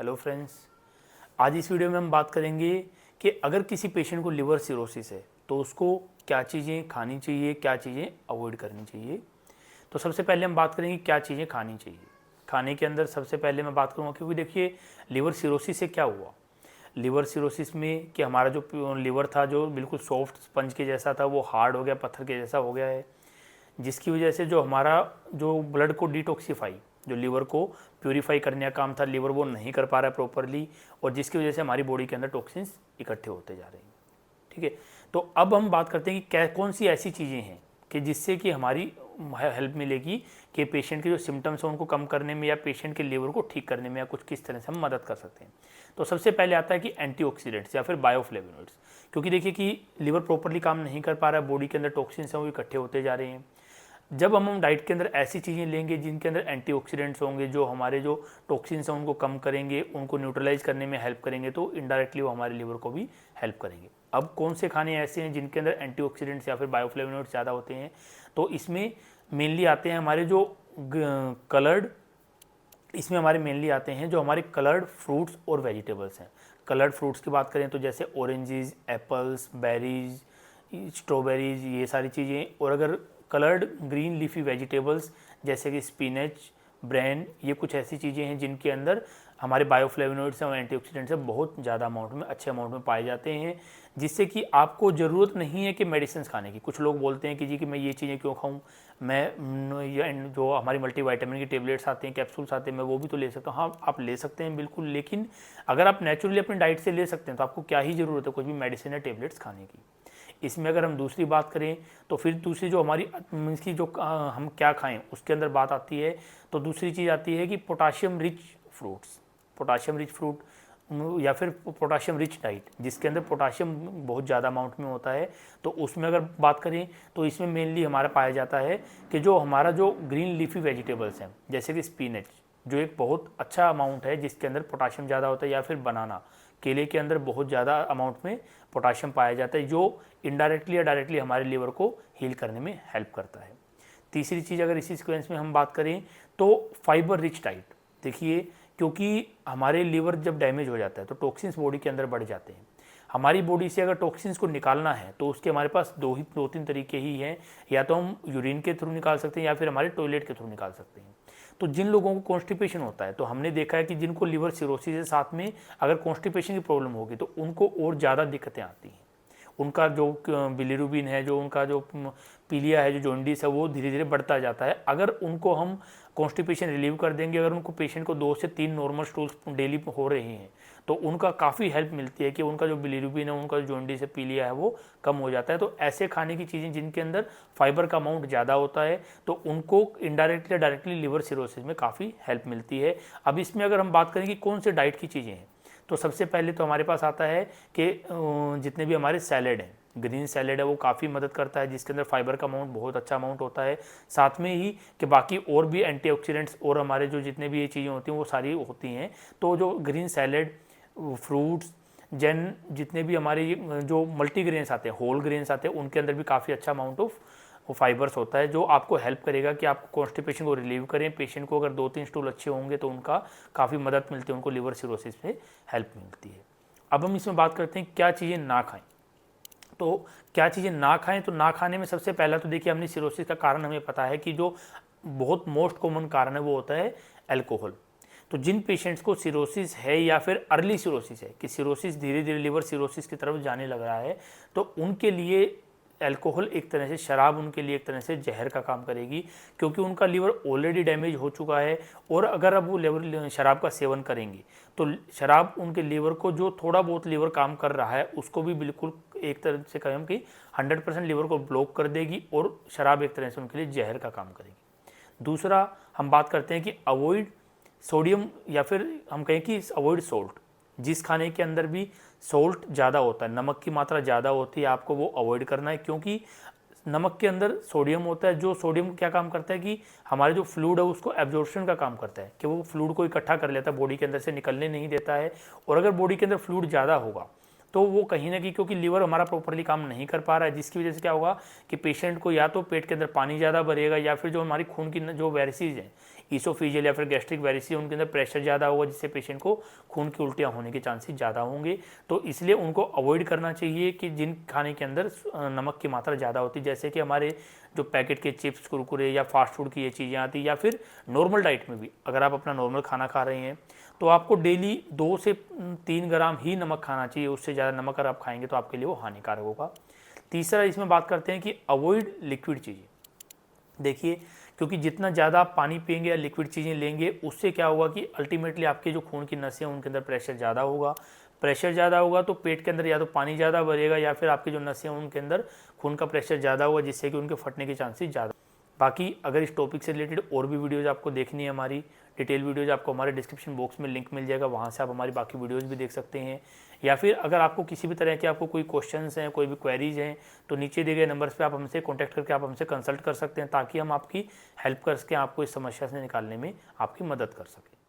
Hello friends, आज इस video में हम बात करेंगे कि अगर किसी पेशेंट को लिवर सिरोसिस है तो उसको क्या चीज़ें खानी चाहिए, क्या चीज़ें अवॉइड करनी चाहिए। तो सबसे पहले हम बात करेंगे क्या चीज़ें खानी चाहिए। खाने के अंदर सबसे पहले मैं बात करूँगा, क्योंकि देखिए लिवर सिरोसिस से क्या हुआ। लिवर सिरोसिस में कि हमारा जो लिवर था जो बिल्कुल सॉफ्ट स्पंज के जैसा था वो हार्ड हो गया, पत्थर के जैसा हो गया है, जिसकी वजह से जो हमारा जो ब्लड को डिटॉक्सिफाई, जो लिवर को प्यूरीफाई करने का काम था, लिवर वो नहीं कर पा रहा है प्रॉपरली, और जिसकी वजह से हमारी बॉडी के अंदर टॉक्सिन्स इकट्ठे होते जा रहे हैं। ठीक है, तो अब हम बात करते हैं कि क्या कौन सी ऐसी चीज़ें हैं कि जिससे कि हमारी हेल्प मिलेगी कि पेशेंट के जो सिम्टम्स हैं उनको कम करने में या पेशेंट के लिवर को ठीक करने में या कुछ किस तरह से हम मदद कर सकते हैं। तो सबसे पहले आता है कि एंटीऑक्सीडेंट्स या फिर बायोफ्लेवोनॉइड्स, क्योंकि देखिए कि लिवर प्रॉपरली काम नहीं कर पा रहा है, बॉडी के अंदर टॉक्सिन्स हैं वो इकट्ठे होते जा रहे हैं। जब हम डाइट के अंदर ऐसी चीज़ें लेंगे जिनके अंदर एंटीऑक्सीडेंट्स होंगे, जो हमारे जो टॉक्सिन्स हैं उनको कम करेंगे, उनको न्यूट्रलाइज करने में हेल्प करेंगे, तो इनडायरेक्टली वो हमारे लिवर को भी हेल्प करेंगे। अब कौन से खाने ऐसे हैं जिनके अंदर एंटीऑक्सीडेंट्स या फिर बायोफ्लेवोनॉइड्स ज़्यादा होते हैं, तो इसमें मेनली आते हैं हमारे जो कलर्ड, इसमें हमारे मेनली आते हैं जो हमारे कलर्ड फ्रूट्स और वेजिटेबल्स हैं। कलर्ड फ्रूट्स की बात करें तो जैसे ऑरेंजेस, एप्पल्स, बेरीज, स्ट्रॉबेरीज, ये सारी चीज़ें। और अगर कलर्ड ग्रीन लीफी वेजिटेबल्स जैसे कि स्पिनच, ब्रेन, ये कुछ ऐसी चीज़ें हैं जिनके अंदर हमारे बायोफ्लेवोनॉइड्स और एंटीऑक्सीडेंट्स बहुत ज़्यादा अमाउंट में, अच्छे अमाउंट में पाए जाते हैं, जिससे कि आपको ज़रूरत नहीं है कि मेडिसिन खाने की। कुछ लोग बोलते हैं कि जी कि मैं ये चीज़ें क्यों खाऊं, मैं या जो हमारी मल्टीविटामिन की टेबलेट्स आते हैं, कैप्सूल्स आते हैं, मैं वो भी तो ले सकता हूँ। हाँ, आप ले सकते हैं बिल्कुल, लेकिन अगर आप नेचुरली अपनी डाइट से ले सकते हैं तो आपको क्या ही ज़रूरत है कुछ भी मेडिसिन या टेबलेट्स खाने की। इसमें अगर हम दूसरी बात करें तो फिर दूसरी जो हमारी मीन्स की जो हम क्या खाएं उसके अंदर बात आती है, तो दूसरी चीज़ आती है कि potassium rich fruits, potassium rich fruit या फिर पोटाशियम रिच डाइट जिसके अंदर पोटाशियम बहुत ज़्यादा अमाउंट में होता है। तो उसमें अगर बात करें तो इसमें मेनली हमारा पाया जाता है कि जो हमारा जो ग्रीन लीफी वेजिटेबल्स हैं जैसे कि स्पिनच, जो एक बहुत अच्छा अमाउंट है जिसके अंदर पोटाशियम ज़्यादा होता है, या फिर बनाना, केले के अंदर बहुत ज़्यादा अमाउंट में पोटाशियम पाया जाता है, जो इनडायरेक्टली या डायरेक्टली हमारे लिवर को हील करने में हेल्प करता है। तीसरी चीज़ अगर इसी सीक्वेंस में हम बात करें तो फाइबर रिच डाइट। देखिए, क्योंकि हमारे लिवर जब डैमेज हो जाता है तो टॉक्सिन्स बॉडी के अंदर बढ़ जाते हैं। हमारी बॉडी से अगर टॉक्सिन्स को निकालना है तो उसके हमारे पास दो तीन तरीके ही हैं, या तो हम यूरिन के थ्रू निकाल सकते हैं या फिर हमारे टॉयलेट के थ्रू निकाल सकते हैं। तो जिन लोगों को कॉन्स्टिपेशन होता है तो हमने देखा है कि जिनको लिवर सिरोसिस के साथ में अगर कॉन्स्टिपेशन की प्रॉब्लम होगी तो उनको और ज़्यादा दिक्कतें आती हैं। उनका जो बिलीरुबिन है, जो उनका जो पीलिया है, जो जॉन्डिस है, वो धीरे धीरे बढ़ता जाता है। अगर उनको हम कॉन्स्टिपेशन रिलीव कर देंगे, अगर उनको पेशेंट को 2 से 3 नॉर्मल स्टूल्स डेली हो रहे हैं तो उनका काफ़ी हेल्प मिलती है कि उनका जो बिलीरुबिन है, उनका जो जॉन्डिस है, पीलिया है, वो कम हो जाता है। तो ऐसे खाने की चीज़ें जिनके अंदर फाइबर का अमाउंट ज़्यादा होता है तो उनको इनडायरेक्टली डायरेक्टली लिवर सिरोसिस में काफ़ी हेल्प मिलती है। अब इसमें अगर हम बात करें कि कौन से डाइट की चीज़ें हैं, तो सबसे पहले तो हमारे पास आता है कि जितने भी हमारे सैलेड हैं, ग्रीन सैलेड है वो काफ़ी मदद करता है, जिसके अंदर फाइबर का अमाउंट बहुत अच्छा अमाउंट होता है। साथ में ही कि बाकी और भी एंटीऑक्सीडेंट्स और हमारे जो जितने भी ये चीज़ें होती हैं वो सारी होती हैं। तो जो ग्रीन सैलेड, फ्रूट्स, जितने भी हमारे जो मल्टीग्रेन्स आते हैं, होल ग्रेन्स आते हैं, उनके अंदर भी काफ़ी अच्छा अमाउंट ऑफ फाइबर्स होता है, जो आपको हेल्प करेगा कि आप कॉन्स्टिपेशन को रिलीव करें। पेशेंट को अगर 2-3 स्टूल अच्छे होंगे तो उनका काफ़ी मदद मिलती है, उनको लिवर सिरोसिस में हेल्प मिलती है। अब हम इसमें बात करते हैं क्या चीज़ें ना खाएं। तो क्या चीज़ें ना खाएं, तो ना खाने में सबसे पहला तो देखिए हमने सिरोसिस का कारण हमें पता है कि जो बहुत मोस्ट कॉमन कारण है वो होता है अल्कोहल। तो जिन पेशेंट्स को सिरोसिस है या फिर अर्ली सिरोसिस है कि सिरोसिस धीरे धीरे लिवर सिरोसिस की तरफ जाने लग रहा है, तो उनके लिए अल्कोहल एक तरह से, शराब उनके लिए एक तरह से जहर का काम करेगी, क्योंकि उनका लिवर ऑलरेडी डैमेज हो चुका है। और अगर अब वो लिवर शराब का सेवन करेंगे तो शराब उनके लिवर को, जो थोड़ा बहुत लिवर काम कर रहा है उसको भी बिल्कुल एक तरह से कहें कि 100% लिवर को ब्लॉक कर देगी, और शराब एक तरह से उनके लिए जहर का काम करेगी। दूसरा हम बात करते हैं कि अवॉइड सोडियम, या फिर हम कहें कि अवॉइड सोल्ट। जिस खाने के अंदर भी सोल्ट ज़्यादा होता है, नमक की मात्रा ज़्यादा होती है, आपको वो अवॉइड करना है, क्योंकि नमक के अंदर सोडियम होता है। जो सोडियम क्या काम करता है कि हमारे जो फ्लूइड है उसको एब्जॉर्प्शन का काम करता है, कि वो फ्लूइड को इकट्ठा कर लेता है, बॉडी के अंदर से निकलने नहीं देता है। और अगर बॉडी के अंदर फ्लूइड ज़्यादा होगा तो वो कहीं ना कहीं क्योंकि लीवर हमारा प्रॉपरली काम नहीं कर पा रहा है, जिसकी वजह से क्या होगा कि पेशेंट को या तो पेट के अंदर पानी ज़्यादा भरेगा, या फिर जो हमारी खून की जो वेरिसेस हैं, ईसोफेजियल या फिर गैस्ट्रिक वेरिसेस, उनके अंदर प्रेशर ज़्यादा होगा, जिससे पेशेंट को खून की उल्टियाँ होने के चांसेस ज़्यादा होंगे। तो इसलिए उनको अवॉइड करना चाहिए कि जिन खाने के अंदर नमक की मात्रा ज़्यादा होती है, जैसे कि हमारे जो पैकेट के चिप्स, कुरकुरे या फास्ट फूड की ये चीज़ें आती, या फिर नॉर्मल डाइट में भी अगर आप अपना नॉर्मल खाना खा रहे हैं तो आपको डेली 2 से 3 ग्राम ही नमक खाना चाहिए। उससे ज़्यादा नमक अगर आप खाएंगे तो आपके लिए वो हानिकारक होगा। तीसरा इसमें बात करते हैं कि अवॉइड लिक्विड चीज़ें। देखिए, क्योंकि जितना ज़्यादा आप पानी पिएंगे या लिक्विड चीज़ें लेंगे, उससे क्या होगा कि अल्टीमेटली आपके जो खून की नसें हैं उनके अंदर प्रेशर ज़्यादा होगा। प्रेशर ज़्यादा होगा तो पेट के अंदर या तो पानी ज़्यादा भरेगा, या फिर आपकी जो नसें हैं उनके अंदर खून का प्रेशर ज़्यादा होगा, जिससे कि उनके फटने के चांसेस ज़्यादा। बाकी अगर इस टॉपिक से रिलेटेड और भी वीडियोज़ आपको देखनी है, हमारी डिटेल वीडियोज़, आपको हमारे डिस्क्रिप्शन बॉक्स में लिंक मिल जाएगा, वहाँ से आप हमारी बाकी वीडियोज़ भी देख सकते हैं। या फिर अगर आपको किसी भी तरह के आपको कोई क्वेश्चंस हैं, कोई भी क्वेरीज हैं, तो नीचे दिए गए नंबर्स पे आप हमसे कॉन्टैक्ट करके आप हमसे कंसल्ट कर सकते हैं, ताकि हम आपकी हेल्प कर सकें, आपको इस समस्या से निकालने में आपकी मदद कर सकें।